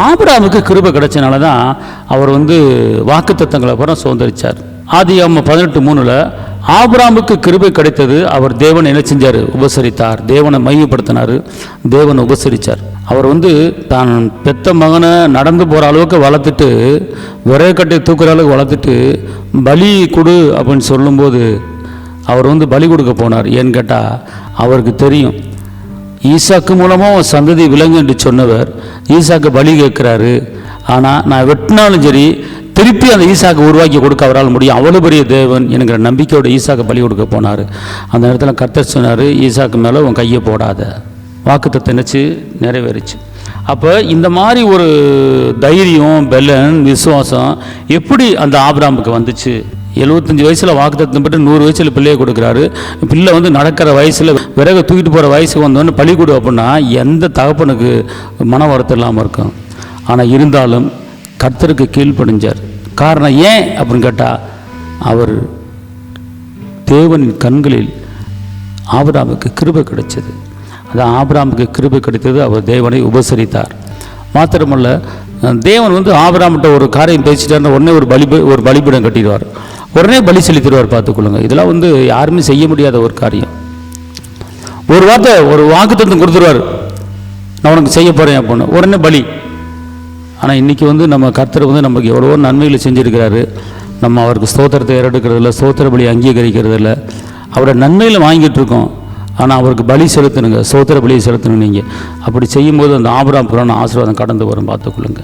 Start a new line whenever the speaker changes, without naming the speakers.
ஆபிரகாமுக்கு கிருபை கிடைச்சனால தான் அவர் வாக்குத்தத்தங்களை அப்புறம் சுதந்திரிச்சார். ஆதியாகமம் 18:3 ஆபிரகாமுக்கு கிருபை கிடைத்தது. அவர் தேவனை என்ன செஞ்சார்? உபசரித்தார். தேவனை மையப்படுத்தினார், தேவனை உபசரித்தார். அவர் தான் பெத்த மகனை நடந்து போகிற அளவுக்கு வளர்த்துட்டு, விறகு கட்டை தூக்குற அளவுக்கு வளர்த்துட்டு பலி கொடு அப்படின்னு சொல்லும்போது அவர் பலி கொடுக்க போனார். ஏன்னு கேட்டால் அவருக்கு தெரியும் ஈசாக்கு மூலமாக சந்ததி விலங்கு என்று சொன்னவர் ஈசாக்கு பலி கேட்குறாரு. ஆனால் நான் வெட்டினாலும் சரி திருப்பி அந்த ஈசாக்கு உருவாக்கி கொடுக்க அவரால் முடியும், அவ்வளோ பெரிய தேவன் என்கிற நம்பிக்கையோட ஈசாக்கு பலி கொடுக்க போனார். அந்த நேரத்தில் கர்த்தர் சொன்னார், ஈசாக்கு மேலே உன் கையை போடாத. வாக்குத்தத்தம் நினச்சி நிறைவேறிச்சு. அப்போ இந்த மாதிரி ஒரு தைரியம், பெலன், விசுவாசம் எப்படி அந்த ஆபிரகாமுக்கு வந்துச்சு? 75 வயசில் வாக்குத்தத்தம் பட்டு 100 வயசில் பிள்ளையை கொடுக்குறாரு. பிள்ளை நடக்கிற வயசில் விறகு தூக்கிட்டு போகிற வயசுக்கு வந்தோன்னு பலி கொடு அப்படின்னா எந்த தகப்பனுக்கு மன வருத்தம் இல்லாமல் இருக்கும். ஆனால் இருந்தாலும் கர்த்தருக்கு கீழ்ப்படிஞ்சார். காரணம் ஏன் அப்படின்னு கேட்டால் அவர் தேவனின் கண்களில் ஆபிரகாமுக்கு கிருபை கிடைச்சது. அதான் ஆபிரகாமுக்கு கிருபை கிடைத்தது. அவர் தேவனை உபசரித்தார். மாத்திரமல்ல, தேவன் ஆபிரகாம்கிட்ட ஒரு காரியம் பேசிட்டாருன்னா உடனே ஒரு பலிபீடம் கட்டிடுவார், உடனே பலி செலுத்திடுவார். பார்த்துக்கொள்ளுங்க, இதெல்லாம் யாருமே செய்ய முடியாத ஒரு காரியம். ஒரு வார்த்தை, ஒரு வாக்குத்தத்தம் கொடுத்துருவார், நான் உனக்கு செய்ய போகிறேன் அப்படின்னு, உடனே பலி. ஆனால் இன்றைக்கி நம்ம கர்த்தர் நமக்கு எவ்வளவோ நன்மைகளை செஞ்சுருக்கிறாரு. நம்ம அவருக்கு ஸ்தோத்திரத்தை ஏறெடுக்கிறதில்ல, ஸ்தோத்திர பலி அங்கீகரிக்கிறதில்ல, அவரோட நன்மையில் வாங்கிட்டு இருக்கோம். ஆனால் அவருக்கு பலி செலுத்தணுங்க, ஸ்தோத்திர பலியை செலுத்தணும். நீங்கள் அப்படி செய்யும்போது அந்த ஆபிரகாம் புராண ஆசீர்வாதம் கடந்து வரும். பார்த்துக்கொள்ளுங்க.